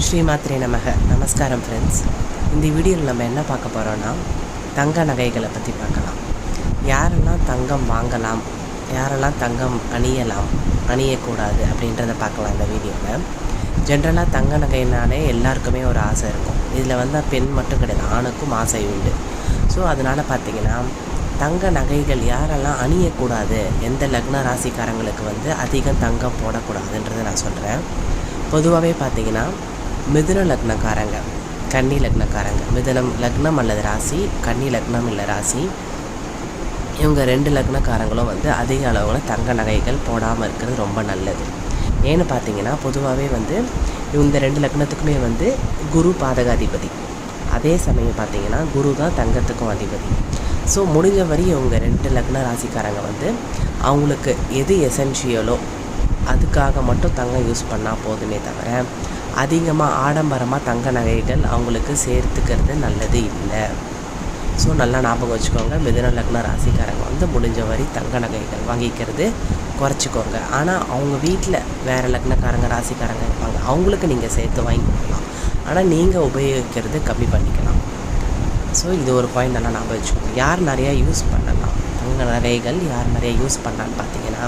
ஸ்ரீமாத்ரே நமக. நமஸ்காரம் ஃப்ரெண்ட்ஸ். இந்த வீடியோவில் நம்ம என்ன பார்க்க போகிறோன்னா, தங்க நகைகளை பற்றி பார்க்கலாம். யாரெல்லாம் தங்கம் வாங்கலாம், யாரெல்லாம் தங்கம் அணியக்கூடாது அப்படின்றத பார்க்கலாம் இந்த வீடியோவில். ஜென்ரலாக தங்க நகைனாலே எல்லாருக்குமே ஒரு ஆசை இருக்கும். இதில் பெண் மட்டும் கிடையாது, ஆணுக்கும் ஆசை உண்டு. ஸோ அதனால் பார்த்திங்கன்னா தங்க நகைகள் யாரெல்லாம் அணியக்கூடாது, எந்த லக்ன ராசிக்காரங்களுக்கு அதிகம் தங்கம் போடக்கூடாதுன்றதை நான் சொல்கிறேன். பொதுவாகவே பார்த்திங்கன்னா மிதுன லக்னக்காரங்க, கன்னி லக்னக்காரங்க, மிதுனம் லக்னம் அல்லது ராசி, கன்னி லக்னம் இல்லை ராசி, இவங்க 2 லக்னக்காரங்களும் அதிக அளவில் தங்க நகைகள் போடாமல் இருக்கிறது ரொம்ப நல்லது. ஏன்னு பார்த்தீங்கன்னா பொதுவாகவே இந்த 2 லக்னத்துக்குமே குரு பாதகாதிபதி. அதே சமயம் பார்த்திங்கன்னா குரு தான் தங்கத்துக்கும் அதிபதி. ஸோ முடிஞ்ச வரை இவங்க 2 லக்ன ராசிக்காரங்க அவங்களுக்கு எது எசென்ஷியலோ அதுக்காக மட்டும் தங்கம் யூஸ் பண்ணால் போதுமே தவிர அதிகமாக ஆடம்பரமாக தங்க நகைகள் அவங்களுக்கு சேர்த்துக்கிறது நல்லது இல்லை. ஸோ நல்லா ஞாபகம் வச்சுக்கோங்க. மிதுன லக்ன ராசிக்காரங்க முடிஞ்ச வரை தங்க நகைகள் வாங்கிக்கிறது குறைச்சிக்கோங்க. ஆனால் அவங்க வீட்டில் வேறு லக்னக்காரங்க ராசிக்காரங்க இருப்பாங்க, அவங்களுக்கு நீங்கள் சேர்த்து வாங்கி கொடுக்கலாம். ஆனால் நீங்கள் உபயோகிக்கிறது கம்மி பண்ணிக்கலாம். ஸோ இது ஒரு பாயிண்ட் நல்லா ஞாபகம் வச்சுக்கோங்க. யார் நிறையா யூஸ் பண்ணலாம் தங்க நகைகள், யார் நிறையா யூஸ் பண்ணலான்னு பார்த்தீங்கன்னா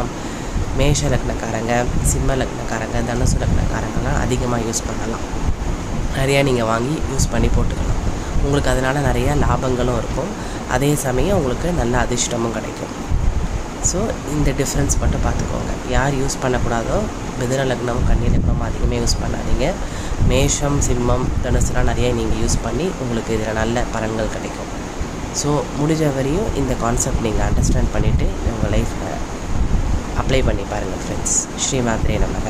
மேஷ லக்னக்காரங்க, சிம்ம லக்னக்காரங்க, தனுசு லக்னக்காரங்கெல்லாம் அதிகமாக யூஸ் பண்ணலாம். நிறையா நீங்கள் வாங்கி யூஸ் பண்ணி போட்டுக்கலாம். உங்களுக்கு அதனால் நிறையா லாபங்களும் இருக்கும், அதே சமயம் உங்களுக்கு நல்ல அதிர்ஷ்டமும் கிடைக்கும். ஸோ இந்த டிஃப்ரென்ஸ் மட்டும் பார்த்துக்கோங்க. யார் யூஸ் பண்ணக்கூடாதோ மிதுன லக்னம், கன்னி லக்னம் அதிகமாக யூஸ் பண்ணாதீங்க. மேஷம், சிம்மம், தனுசுலாம் நிறையா நீங்கள் யூஸ் பண்ணி உங்களுக்கு இதில் நல்ல பலன்கள் கிடைக்கும். ஸோ முடிஞ்ச வரையும் இந்த கான்செப்ட் நீங்கள் அண்டர்ஸ்டாண்ட் பண்ணிவிட்டு உங்கள் லைஃப்பில் அப்ளை பண்ணி பாருங்கள் ஃப்ரெண்ட்ஸ். ஸ்ரீமாத்ரே நமக.